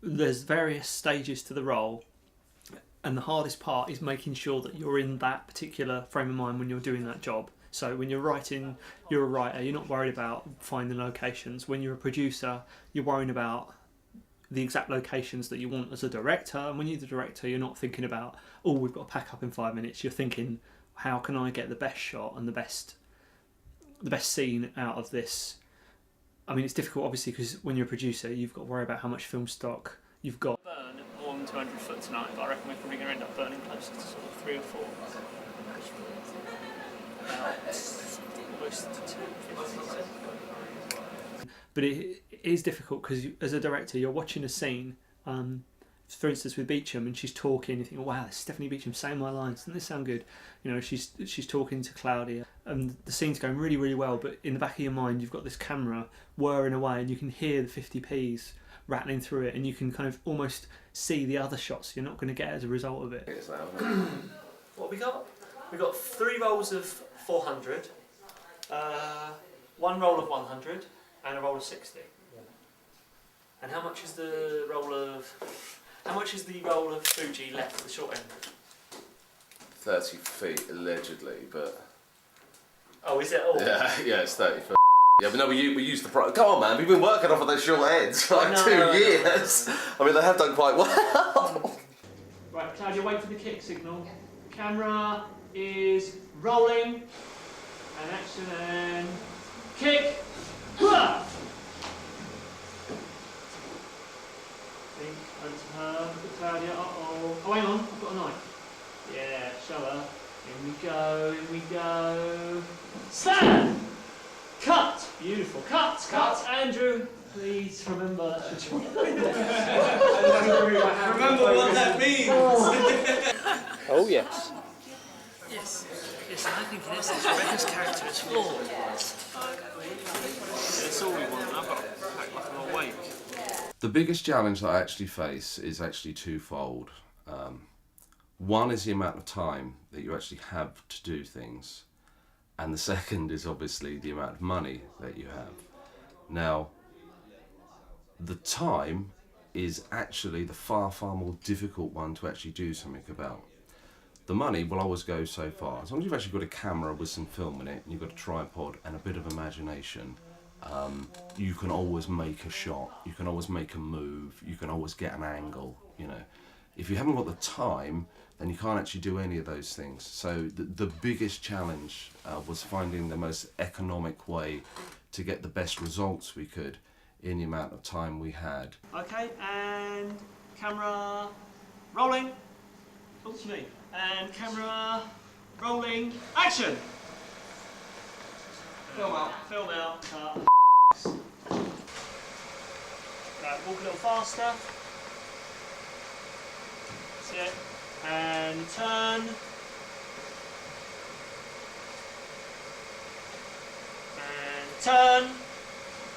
there's various stages to the role, and the hardest part is making sure that you're in that particular frame of mind when you're doing that job. So when you're writing, you're a writer, you're not worried about finding locations. When you're a producer, you're worrying about the exact locations that you want as a director. And when you're the director, you're not thinking about, oh, we've got to pack up in 5 minutes. You're thinking, how can I get the best shot and the best scene out of this? I mean, it's difficult, obviously, because when you're a producer, you've got to worry about how much film stock you've got. Burn more than 200 foot tonight, but I reckon we're probably going to end up burning closer to sort of 3 or 4. Almost 250. But it is difficult because as a director, you're watching a scene. For instance, with Beecham, and she's talking, you think, oh, wow, this is Stephanie Beecham saying my lines. Doesn't this sound good? You know, she's talking to Claudia, and the scene's going really, really well. But in the back of your mind, you've got this camera whirring away, and you can hear the 50p's rattling through it, and you can kind of almost see the other shots you're not going to get as a result of it. What we got? We got 3 rolls of 400, 1 roll of 100, and a roll of 60. And how much is the roll of Fuji left at the short end? 30 feet allegedly, but. Oh, is it all? Yeah, it's 30 feet. Yeah, but no, we used the product. Come on, man, we've been working off of those short ends for like 2 years. I mean, they have done quite well. Right, Claudia, wait for the kick signal. Camera is rolling, and action and kick. Think onto her, look at Claudia. Uh-oh. Oh, hang on, I've got a knife. Yeah, show her. In we go. Stand! Cut! Beautiful. Cut! Andrew, please remember. Remember what that means! Oh, yes. Yes, I think in essence Rebecca's character is flawed. That's all we want. I've got to pack like I'm awake. The biggest challenge that I actually face is actually twofold. One is the amount of time that you actually have to do things, and the second is obviously the amount of money that you have. Now, the time is actually the far more difficult one to actually do something about. The money will always go so far. As long as you've actually got a camera with some film in it, and you've got a tripod and a bit of imagination, you can always make a shot, you can always make a move, you can always get an angle, you know. If you haven't got the time, then you can't actually do any of those things. So the biggest challenge was finding the most economic way to get the best results we could in the amount of time we had. Okay, and camera rolling. Talk to me. And camera rolling. Action! Film out. Cut. Right, walk a little faster. That's it. And turn. And turn.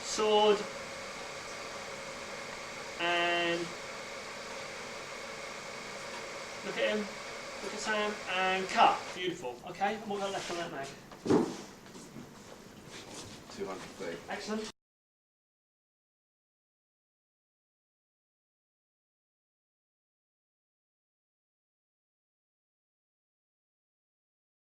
Sword. And look at him. Look at Sam. And cut. Beautiful. Okay, and what got left on that, mate? 200 feet. Excellent.